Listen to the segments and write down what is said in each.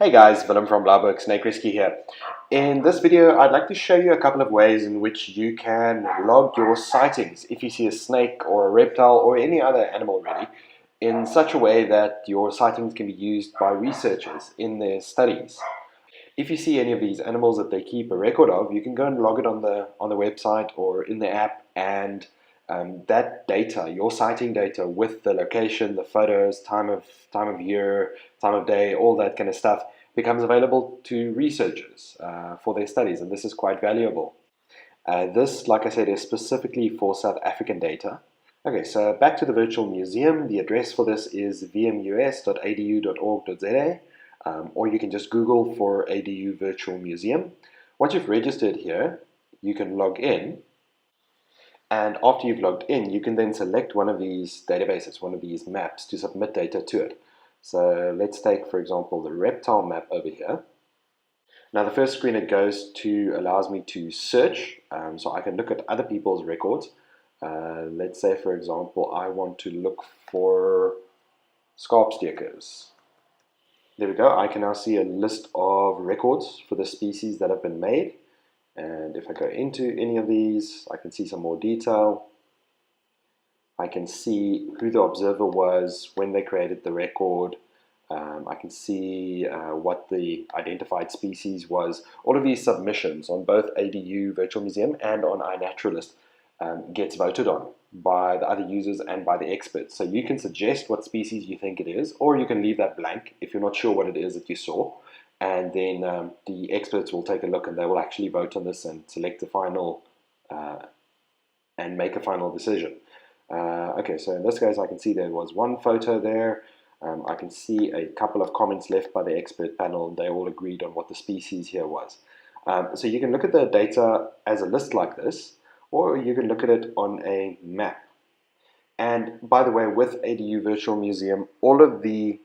Hey guys, Willem from Blauberg Snake Rescue here. In this video, I'd like to show you a couple of ways in which you can log your sightings if you see a snake or a reptile or any other animal really, in such a way that your sightings can be used by researchers in their studies. If you see any of these animals that they keep a record of, you can go and log it on the website or in the app, and that data, your sighting data with the location, the photos, time of year, time of day, all that kind of stuff becomes available to researchers for their studies, and this is quite valuable. This, like I said, is specifically for South African data. Okay, so back to the virtual museum. The address for this is vmus.adu.org.za, or you can just Google for ADU Virtual Museum. Once you've registered here, you can log in, and after you've logged in, you can then select one of these databases, one of these maps to submit data to it. So let's take, for example, the reptile map over here. Now the first screen it goes to allows me to search, so I can look at other people's records. Let's say, for example, I want to look for scarpstekers. There we go. I can now see a list of records for the species that have been made. And if I go into any of these, I can see some more detail. I can see who the observer was when they created the record. I can see what the identified species was. All of these submissions on both ADU Virtual Museum and on iNaturalist gets voted on by the other users and by the experts. So you can suggest what species you think it is, or you can leave that blank if you're not sure what it is that you saw. And then the experts will take a look and they will actually vote on this and select the final and make a final decision. Okay, so in this case I can see there was one photo there. I can see a couple of comments left by the expert panel, and they all agreed on what the species here was. So you can look at the data as a list like this, or you can look at it on a map. And by the way, with ADU Virtual Museum, all of the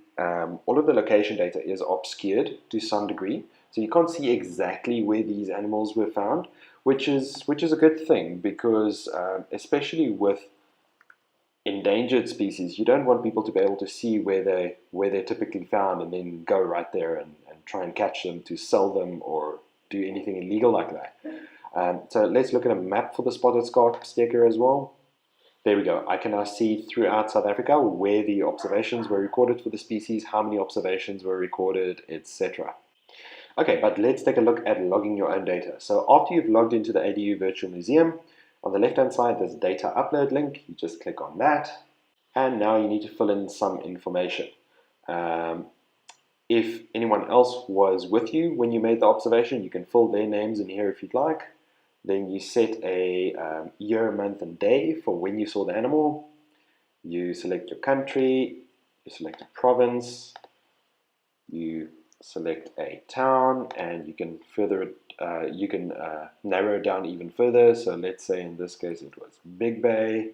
location data is obscured to some degree, so you can't see exactly where these animals were found, which is a good thing, because especially with endangered species, you don't want people to be able to see where they're typically found and then go right there and try and catch them to sell them or do anything illegal like that. So let's look at a map for the spotted scarpsteker as well. There we go. I can now see throughout South Africa where the observations were recorded for the species, how many observations were recorded, etc. Okay, but let's take a look at logging your own data. So after you've logged into the ADU Virtual Museum, on the left-hand side there's a data upload link. You just click on that, and now you need to fill in some information. If anyone else was with you when you made the observation, you can fill their names in here if you'd like. Then you set a year, month, and day for when you saw the animal. You select your country, you select a province, you select a town, and you can narrow it down even further. So let's say in this case it was Big Bay.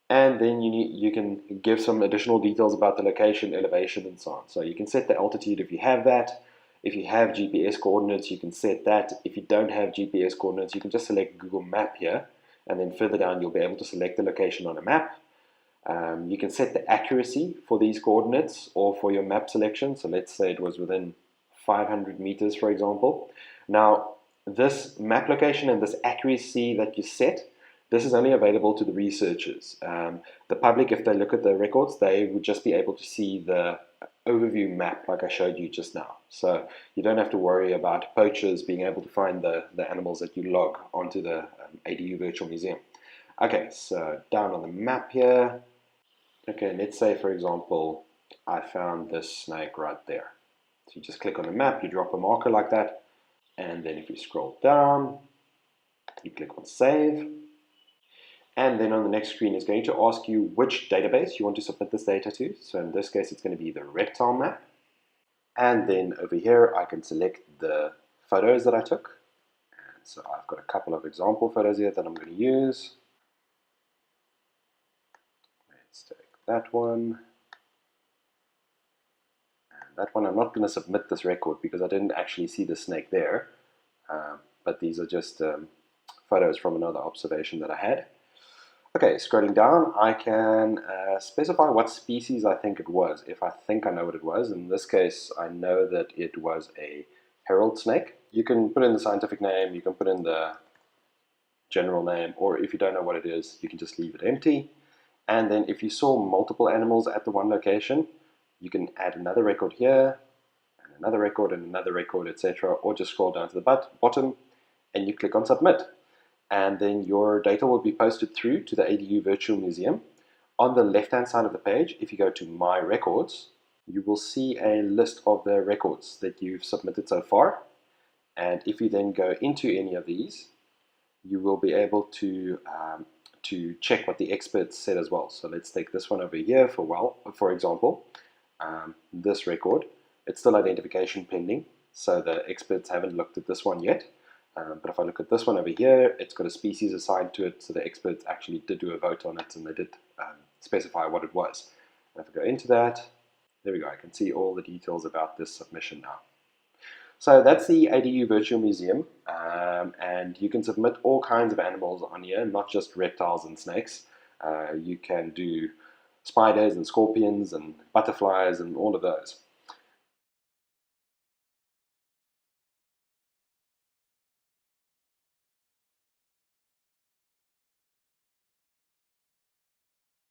And then you can give some additional details about the location, elevation, and so on. So you can set the altitude if you have that. If you have GPS coordinates, you can set that. If you don't have GPS coordinates, you can just select Google Map here, and then further down you'll be able to select the location on a map. You can set the accuracy for these coordinates or for your map selection. So let's say it was within 500 meters, for example. Now, this map location and this accuracy that you set, this is only available to the researchers. The public, if they look at the records, they would just be able to see the overview map like I showed you just now. So you don't have to worry about poachers being able to find the animals that you log onto the ADU Virtual Museum. Okay, so down on the map here. Okay, let's say, for example, I found this snake right there. So you just click on the map, you drop a marker like that, and then if you scroll down, you click on save. And then on the next screen is going to ask you which database you want to submit this data to. So in this case, it's going to be the reptile map. And then over here, I can select the photos that I took. And so I've got a couple of example photos here that I'm going to use. Let's take that one. And that one, I'm not going to submit this record because I didn't actually see the snake there. But these are just photos from another observation that I had. Okay, scrolling down, I can specify what species I think it was, if I think I know what it was. In this case, I know that it was a herald snake. You can put in the scientific name, you can put in the general name, or if you don't know what it is, you can just leave it empty. And then if you saw multiple animals at the one location, you can add another record here, and another record, etc. Or just scroll down to the bottom and you click on submit. And then your data will be posted through to the ADU Virtual Museum. On the left-hand side of the page, if you go to My Records, you will see a list of the records that you've submitted so far. And if you then go into any of these, you will be able to check what the experts said as well. So let's take this one over here for example, this record. It's still identification pending, so the experts haven't looked at this one yet. But if I look at this one over here, it's got a species assigned to it, so the experts actually did do a vote on it and they did specify what it was. And if I go into that, there we go, I can see all the details about this submission now. So that's the ADU Virtual Museum, and you can submit all kinds of animals on here, not just reptiles and snakes. You can do spiders and scorpions and butterflies and all of those.